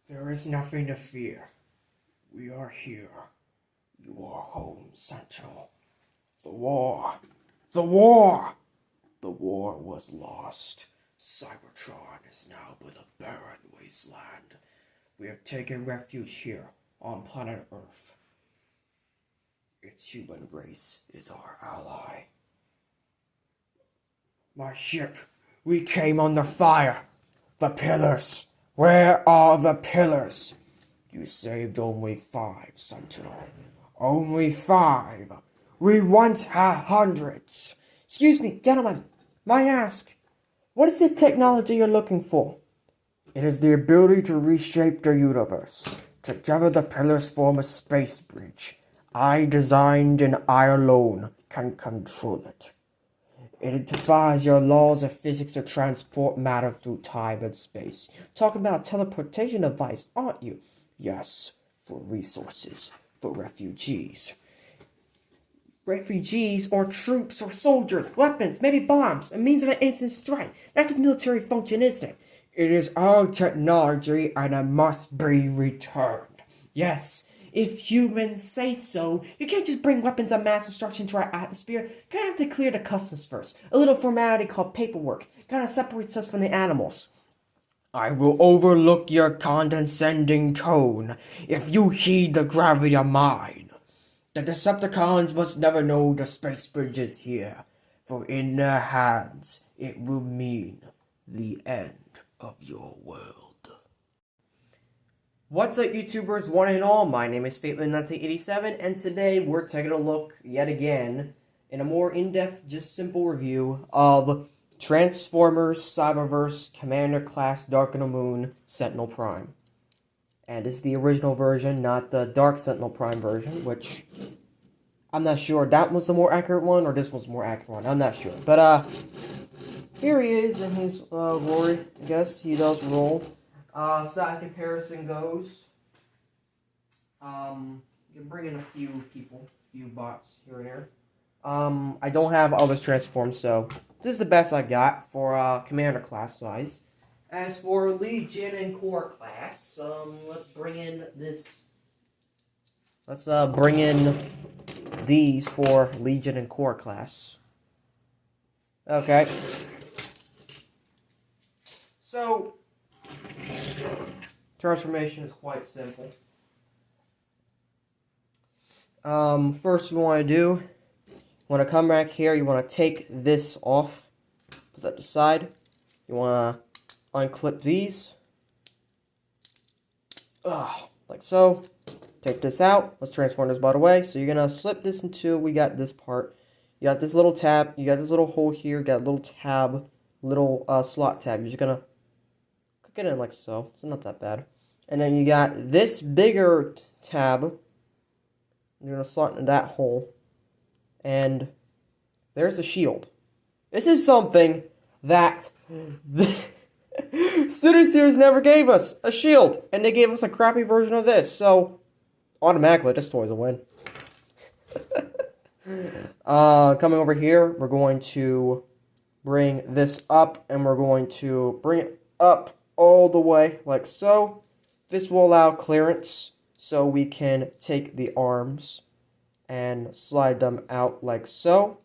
There is nothing to fear. We are here. You are home, Sentinel. The war. The war! The war was lost. Cybertron is now but a barren wasteland. We have taken refuge here on planet Earth. Its human race is our ally. My ship, we came under fire. The pillars. Where are the pillars? You saved only 5, Sentinel. Only 5. We once had hundreds. Excuse me, gentlemen. May I ask, what is the technology you're looking for? It is the ability to reshape the universe. Together the pillars form a space bridge. I designed and I alone can control it. It defies your laws of physics to transport matter through time and space. Talking about a teleportation device, aren't you? Yes, for resources, for refugees. Refugees or troops or soldiers, weapons, maybe bombs, a means of an instant strike. That's a military function, isn't it? It is our technology and it must be returned. Yes, if humans say so. You can't just bring weapons of mass destruction to our atmosphere. Gotta have to clear the customs first. A little formality called paperwork. Kinda separates us from the animals. I will overlook your condescending tone if you heed the gravity of mine. The Decepticons must never know the space bridge is here, for in their hands it will mean the end of your world. What's up, YouTubers, one and all? My name is Fatelin1987, and today we're taking a look, yet again, in a more in-depth, just simple review of Transformers Cyberverse Commander Class Dark of the Moon Sentinel Prime. And this is the original version, not the Dark Sentinel Prime version, which I'm not sure that was the more accurate one, or this was the more accurate one. I'm not sure. But, here he is in his glory, I guess. He does roll. Side comparison goes, you can bring in a few people, a few bots here and there. I don't have others transformed, so this is the best I got for, Commander class size. As for Legion and Core class, let's bring in this, let's, bring in these for Legion and Core class. Okay. So, transformation is quite simple. First you want to do, you want to come back here, you want to take this off, put that aside, you want to unclip these, like so, take this out, let's transform this by the way, so you're going to slip this into, we got this part, you got this little tab, you got this little hole here, you got a little tab, little slot tab, you're just going to get in like so. It's not that bad. And then you got this bigger tab. You're going to slot into that hole. And there's the shield. This is something that the Studio Series never gave us. A shield. And they gave us a crappy version of this. So, automatically, this toy's a win. Coming over here, we're going to bring this up. And we're going to bring it up all the way like so. This will allow clearance so we can take the arms and slide them out like so.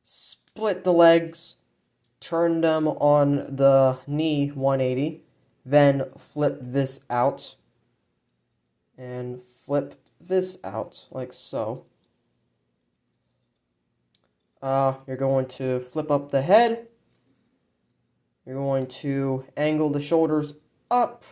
Split the legs, turn them on the knee 180, then flip this out and flip this out like so. You're going to flip up the head. You're going to angle the shoulders up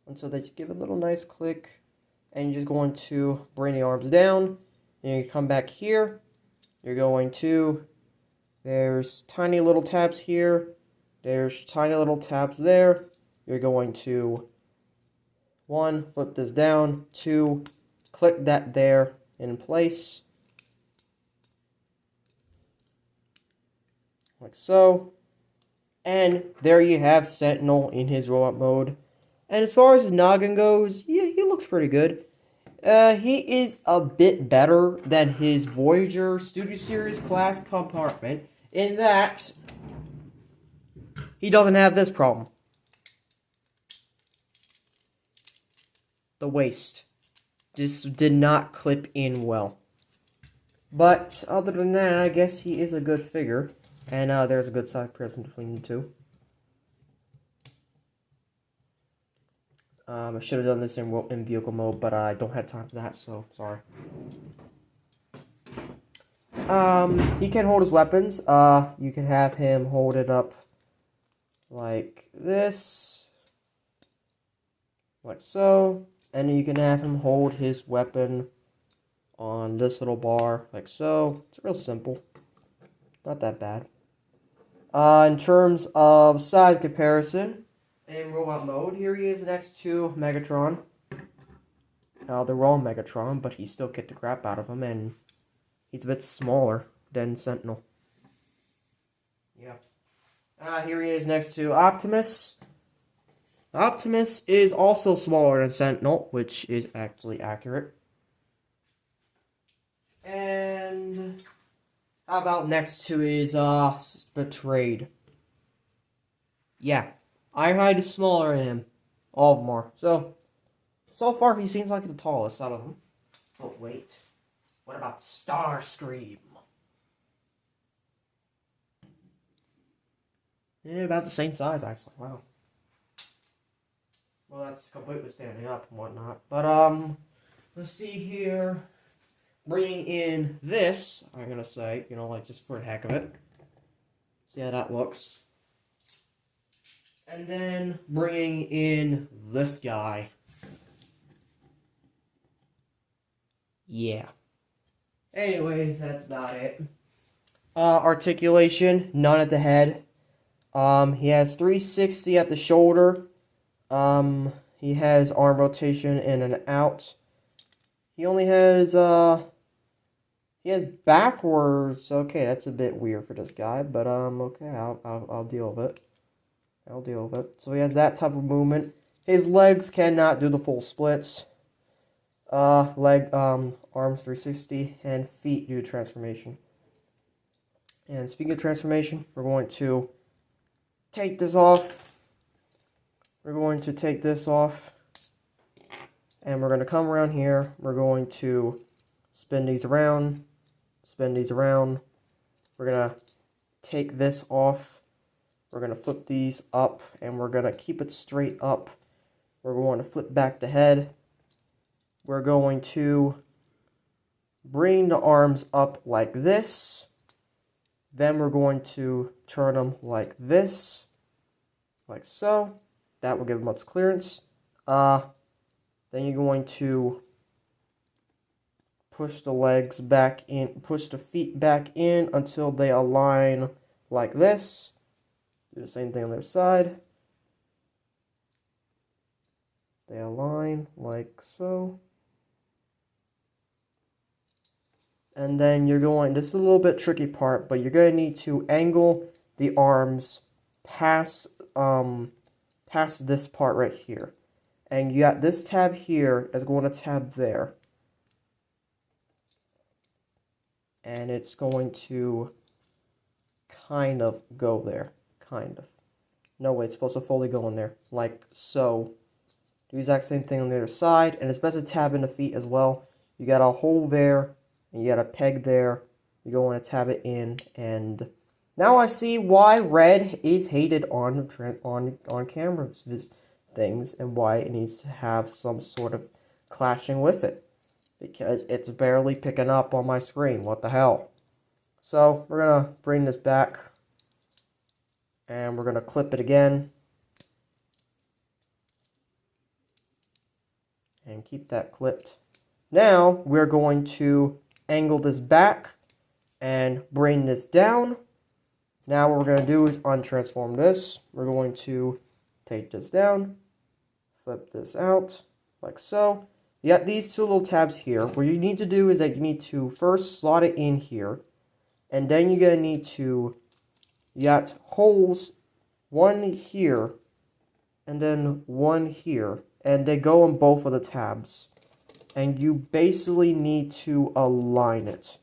until they just give a little nice click. And you're just going to bring the arms down. And you come back here. You're going to, there's tiny little tabs here. There's tiny little tabs there. You're going to, 1, flip this down. 2, click that there in place. Like so. And there you have Sentinel in his robot mode. And as far as the noggin goes, yeah, he looks pretty good. He is a bit better than his Voyager Studio Series class compartment in that he doesn't have this problem. the waist. This did not clip in well. But other than that, I guess he is a good figure. And there's a good size comparison between the two. I should have done this in vehicle mode, but I don't have time for that, so sorry. He can hold his weapons. You can have him hold it up like this. Like so. And you can have him hold his weapon on this little bar, like so. It's real simple. Not that bad. In terms of size comparison, in robot mode, here he is next to Megatron. They're all Megatron, but he still kicked the crap out of him, and he's a bit smaller than Sentinel. Yeah. Here he is next to Optimus. Optimus is also smaller than Sentinel, which is actually accurate. And how about next to his Betrayed? Yeah, Ironhide is smaller than him. All of them are. So far he seems like the tallest out of them. Oh wait, what about Starscream? Yeah, about the same size actually. Wow. Well, that's completely standing up and whatnot. But let's see here. Bringing in this, I'm gonna say, you know, like just for the heck of it. See how that looks. And then bringing in this guy. Yeah. Anyways, that's about it. Articulation, none at the head. He has 360 at the shoulder. He has arm rotation in and out. He only has, he has backwards. Okay, that's a bit weird for this guy, but, okay, I'll deal with it. I'll deal with it. So he has that type of movement. His legs cannot do the full splits. Arms 360, and feet do transformation. And speaking of transformation, we're going to take this off. We're going to take this off. And we're going to come around here. We're going to spin these around. Spin these around. We're going to take this off. We're going to flip these up. And we're going to keep it straight up. We're going to flip back the head. We're going to bring the arms up like this. Then we're going to turn them like this. Like so. That will give much clearance. Then you're going to push the legs back in, push the feet back in until they align like this. Do the same thing on the other side. They align like so. And then you're going, this is a little bit tricky part, but you're going to need to angle the arms past this part right here. And you got this tab here is going to tab there. And it's going to kind of go there. Kind of. No way, it's supposed to fully go in there. Like so. Do the exact same thing on the other side. And it's best to tab in the feet as well. You got a hole there. And you got a peg there. You're going to tab it in. And now I see why red is hated on cameras. Things and why it needs to have some sort of clashing with it, because it's barely picking up on my screen. What the hell? So we're gonna bring this back and we're gonna clip it again and keep that clipped. Now we're going to angle this back and bring this down. Now what we're going to do is untransform this. We're going to take this down, flip this out, like so. You got these two little tabs here. What you need to do is that you need to first slot it in here, and then you're going to need to, you got holes, one here, and then one here, and they go on both of the tabs. And you basically need to align it.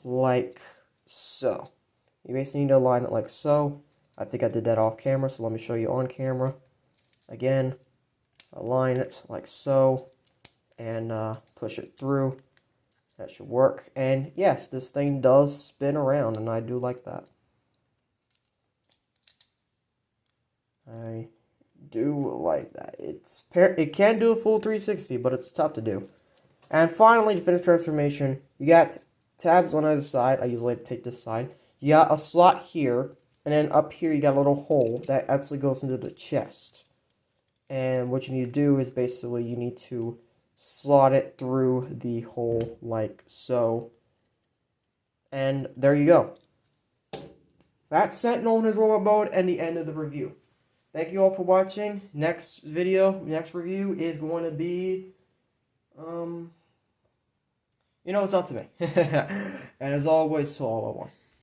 Like so. You basically need to align it like so. I think I did that off camera, so let me show you on camera. Again, align it like so, and push it through. That should work. And yes, this thing does spin around, and I do like that. I do like that. It can do a full 360, but it's tough to do. And finally, to finish transformation, you got tabs on either side. I usually like to take this side. You got a slot here, and then up here you got a little hole that actually goes into the chest. And what you need to do is basically you need to slot it through the hole like so. And there you go. That's Sentinel in his robot mode and the end of the review. Thank you all for watching. Next review is going to be, it's up to me. And as always, so all I want.